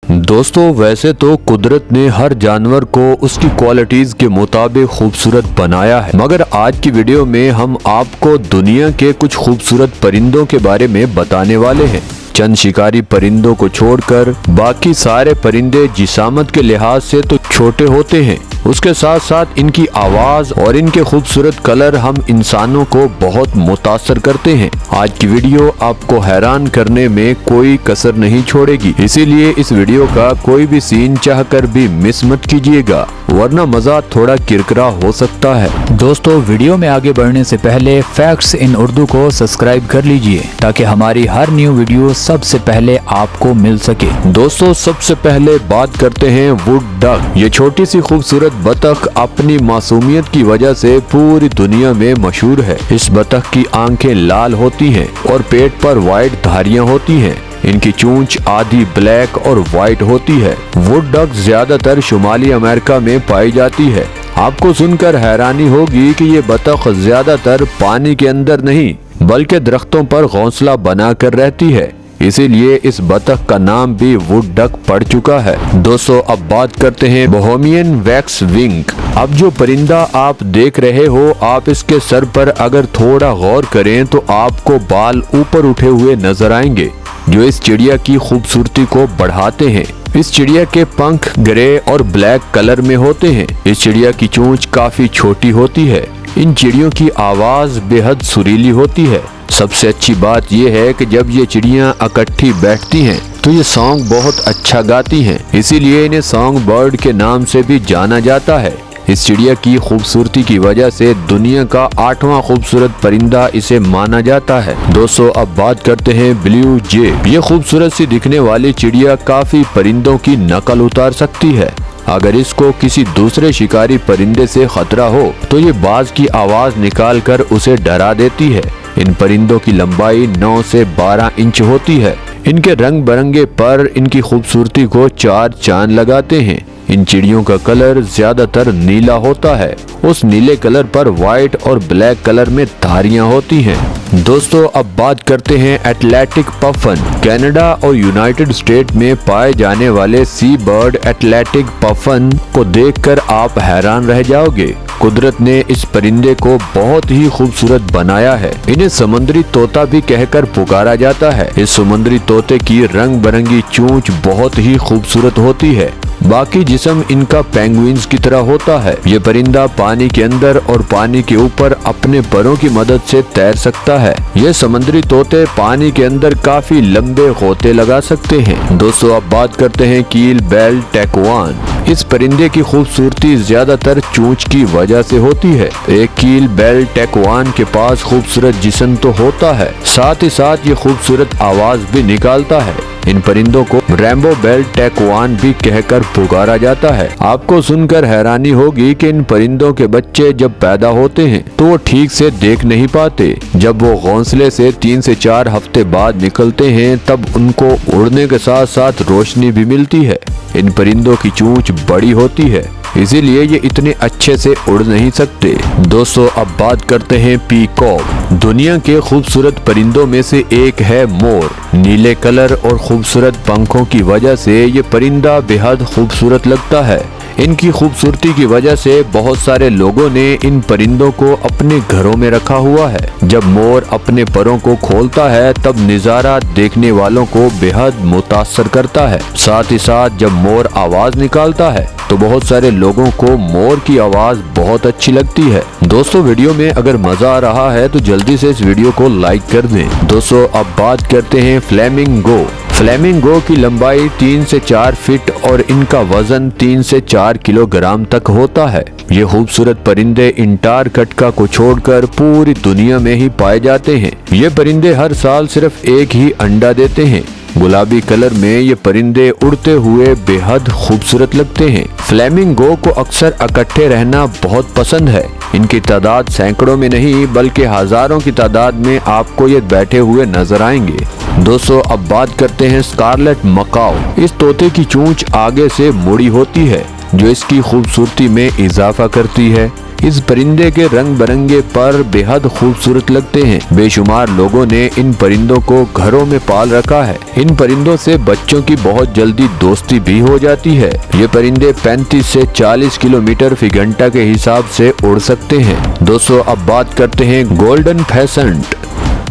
दोस्तों वैसे तो कुदरत ने हर जानवर को उसकी क्वालिटीज के मुताबिक खूबसूरत बनाया है, मगर आज की वीडियो में हम आपको दुनिया के कुछ खूबसूरत परिंदों के बारे में बताने वाले हैं। चंद शिकारी परिंदों को छोड़कर बाकी सारे परिंदे जिसामत के लिहाज से तो छोटे होते हैं, उसके साथ साथ इनकी आवाज और इनके खूबसूरत कलर हम इंसानों को बहुत मुतासर करते हैं। आज की वीडियो आपको हैरान करने में कोई कसर नहीं छोड़ेगी, इसीलिए इस वीडियो का कोई भी सीन चाहकर भी मिस मत कीजिएगा, वरना मजा थोड़ा किरकिरा हो सकता है। दोस्तों वीडियो में आगे बढ़ने से पहले फैक्ट्स इन उर्दू को सब्सक्राइब कर लीजिए ताकि हमारी हर न्यू वीडियो सबसे पहले आपको मिल सके। दोस्तों सबसे पहले बात करते हैं वुड डक। ये छोटी सी खूबसूरत बतख अपनी मासूमियत की वजह से पूरी दुनिया में मशहूर है। इस बतख की आंखें लाल होती हैं और पेट पर वाइट धारियां होती हैं। इनकी चोंच आधी ब्लैक और वाइट होती है। वुड डक ज्यादातर शुमाली अमेरिका में पाई जाती है। आपको सुनकर हैरानी होगी कि ये बतख ज्यादातर पानी के अंदर नहीं बल्कि दरख्तों पर घोंसला बनाकर रहती है, इसीलिए इस बतख का नाम भी वुड डक पड़ चुका है। दोस्तों अब बात करते हैं बोहेमियन वैक्स विंग। अब जो परिंदा आप देख रहे हो, आप इसके सर पर अगर थोड़ा गौर करें तो आपको बाल ऊपर उठे हुए नजर आएंगे जो इस चिड़िया की खूबसूरती को बढ़ाते हैं। इस चिड़िया के पंख ग्रे और ब्लैक कलर में होते हैं। इस चिड़िया की चोंच काफी छोटी होती है। इन चिड़ियों की आवाज बेहद सुरीली होती है। सबसे अच्छी बात यह है कि जब ये चिड़ियां इकट्ठी बैठती हैं तो ये सॉन्ग बहुत अच्छा गाती हैं, इसीलिए इन्हें सॉन्ग बर्ड के नाम से भी जाना जाता है। इस चिड़िया की खूबसूरती की वजह से दुनिया का 8वां खूबसूरत परिंदा इसे माना जाता है। दोस्तों अब बात करते हैं ब्लू जे। ये खूबसूरत सी दिखने वाली चिड़िया काफी परिंदों की नकल उतार सकती है। अगर इसको किसी दूसरे शिकारी परिंदे से खतरा हो तो ये बाज की आवाज निकाल कर उसे डरा देती है। इन परिंदों की लंबाई 9 से 12 इंच होती है। इनके रंग बिरंगे पर इनकी खूबसूरती को 4 चांद लगाते हैं। इन चिड़ियों का कलर ज्यादातर नीला होता है। उस नीले कलर पर व्हाइट और ब्लैक कलर में धारियां होती हैं। दोस्तों अब बात करते हैं एटलांटिक पफन। कनाडा और यूनाइटेड स्टेट में पाए जाने वाले सी बर्ड एटलांटिक पफन को देखकर आप हैरान रह जाओगे। कुदरत ने इस परिंदे को बहुत ही खूबसूरत बनाया है। इन्हें समुद्री तोता भी कहकर पुकारा जाता है। इस समुद्री तोते की रंग बिरंगी चोंच बहुत ही खूबसूरत होती है। बाकी जिस्म इनका पेंगुइन्स की तरह होता है। ये परिंदा पानी के अंदर और पानी के ऊपर अपने परों की मदद से तैर सकता है। ये समुद्री तोते पानी के अंदर काफी लंबे गोते लगा सकते हैं। दोस्तों अब बात करते हैं कील बेल टैकुआन। इस परिंदे की खूबसूरती ज्यादातर चोंच की वजह से होती है। एक कील बेल टैकुआन के पास खूबसूरत जिस्म तो होता है, साथ ही साथ ये खूबसूरत आवाज भी निकालता है। इन परिंदों को रेम्बो बेल टैकुआन भी कहकर पुकारा जाता है। आपको सुनकर हैरानी होगी कि इन परिंदों के बच्चे जब पैदा होते हैं तो वो ठीक से देख नहीं पाते। जब वो घोंसले से 3 से 4 हफ्ते बाद निकलते हैं तब उनको उड़ने के साथ साथ रोशनी भी मिलती है। इन परिंदों की चोंच बड़ी होती है, इसीलिए ये इतने अच्छे से उड़ नहीं सकते। दोस्तों अब बात करते हैं पीकॉक। दुनिया के खूबसूरत परिंदों में से एक है मोर। नीले कलर और खूबसूरत पंखों की वजह से ये परिंदा बेहद खूबसूरत लगता है। इनकी खूबसूरती की वजह से बहुत सारे लोगों ने इन परिंदों को अपने घरों में रखा हुआ है। जब मोर अपने परों को खोलता है तब नजारा देखने वालों को बेहद मुतासर करता है। साथ ही साथ जब मोर आवाज निकालता है तो बहुत सारे लोगों को मोर की आवाज बहुत अच्छी लगती है। दोस्तों वीडियो में अगर मजा आ रहा है तो जल्दी से इस वीडियो को लाइक कर दें। दोस्तों अब बात करते हैं फ्लेमिंगो। फ्लेमिंगो की लंबाई 3 से 4 फीट और इनका वजन 3 से 4 किलोग्राम तक होता है। ये खूबसूरत परिंदे अंटार्कटिका को छोड़कर पूरी दुनिया में ही पाए जाते हैं। ये परिंदे हर साल सिर्फ एक ही अंडा देते हैं। गुलाबी कलर में ये परिंदे उड़ते हुए बेहद खूबसूरत लगते हैं। फ्लेमिंगो को अक्सर इकट्ठे रहना बहुत पसंद है। इनकी तादाद सैकड़ों में नहीं बल्कि हजारों की तादाद में आपको ये बैठे हुए नजर आएंगे। दोस्तों अब बात करते हैं स्कारलेट मकाओ। इस तोते की चोंच आगे से मुड़ी होती है। जो इसकी खूबसूरती में इजाफा करती है। इस परिंदे के रंग बिरंगे पर बेहद खूबसूरत लगते हैं। बेशुमार लोगों ने इन परिंदों को घरों में पाल रखा है। इन परिंदों से बच्चों की बहुत जल्दी दोस्ती भी हो जाती है। ये परिंदे 35 से 40 किलोमीटर फी घंटा के हिसाब से उड़ सकते हैं। दोस्तों, अब बात करते हैं गोल्डन फेसेंट।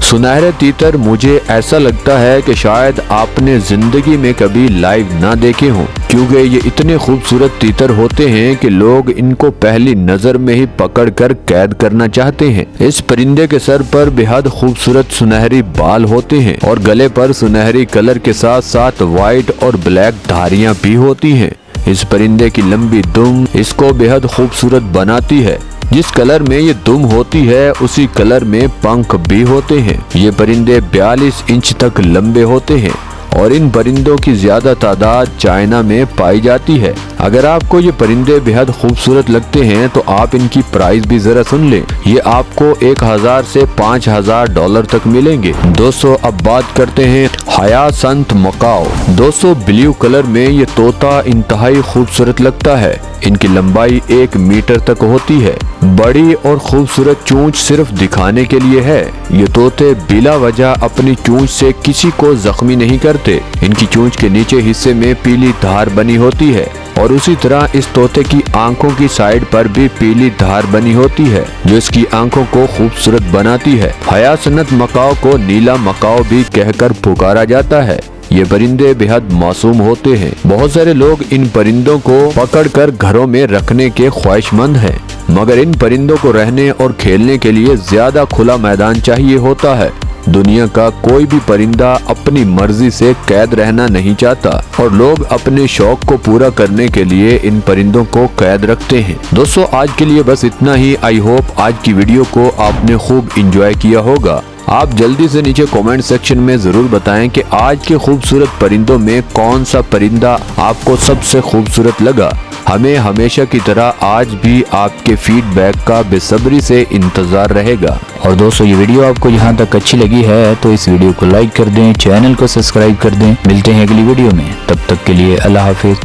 सुनहरे तीतर मुझे ऐसा लगता है कि शायद आपने जिंदगी में कभी लाइव ना देखे हों, क्योंकि ये इतने खूबसूरत तीतर होते हैं कि लोग इनको पहली नजर में ही पकड़कर कैद करना चाहते हैं। इस परिंदे के सर पर बेहद खूबसूरत सुनहरी बाल होते हैं और गले पर सुनहरी कलर के साथ साथ व्हाइट और ब्लैक धारियां भी होती हैं। इस परिंदे की लंबी दुम इसको बेहद खूबसूरत बनाती है। जिस कलर में ये दुम होती है उसी कलर में पंख भी होते हैं। ये परिंदे 42 इंच तक लंबे होते हैं और इन परिंदों की ज्यादा तादाद चाइना में पाई जाती है। अगर आपको ये परिंदे बेहद खूबसूरत लगते हैं तो आप इनकी प्राइस भी जरा सुन लें। ये आपको 1000 से 5000 डॉलर तक मिलेंगे। दोस्तों, अब बात करते हैं हयासिंथ मकाओ। दोस्तों, ब्लू कलर में ये तोता इंतहाई खूबसूरत लगता है। इनकी लंबाई 1 मीटर तक होती है। बड़ी और खूबसूरत चोंच सिर्फ दिखाने के लिए है। ये तोते बिला वजह अपनी चोंच से किसी को जख्मी नहीं करते। इनकी चोंच के नीचे हिस्से में पीली धार बनी होती है और उसी तरह इस तोते की आंखों की साइड पर भी पीली धार बनी होती है, जो इसकी आंखों को खूबसूरत बनाती है। हयासिंथ मकाओ को नीला मकाओ भी कहकर पुकारा जाता है। ये परिंदे बेहद मासूम होते हैं। बहुत सारे लोग इन परिंदों को पकड़कर घरों में रखने के ख्वाहिशमंद हैं, मगर इन परिंदों को रहने और खेलने के लिए ज्यादा खुला मैदान चाहिए होता है। दुनिया का कोई भी परिंदा अपनी मर्जी से कैद रहना नहीं चाहता और लोग अपने शौक को पूरा करने के लिए इन परिंदों को कैद रखते हैं। दोस्तों, आज के लिए बस इतना ही। आई होप आज की वीडियो को आपने खूब इंजॉय किया होगा। आप जल्दी से नीचे कमेंट सेक्शन में जरूर बताएं कि आज के खूबसूरत परिंदों में कौन सा परिंदा आपको सबसे खूबसूरत लगा। हमें हमेशा की तरह आज भी आपके फीडबैक का बेसब्री से इंतजार रहेगा। और दोस्तों, ये वीडियो आपको यहाँ तक अच्छी लगी है तो इस वीडियो को लाइक कर दें, चैनल को सब्सक्राइब कर दें। मिलते हैं अगली वीडियो में, तब तक के लिए अल्लाह हाफिज।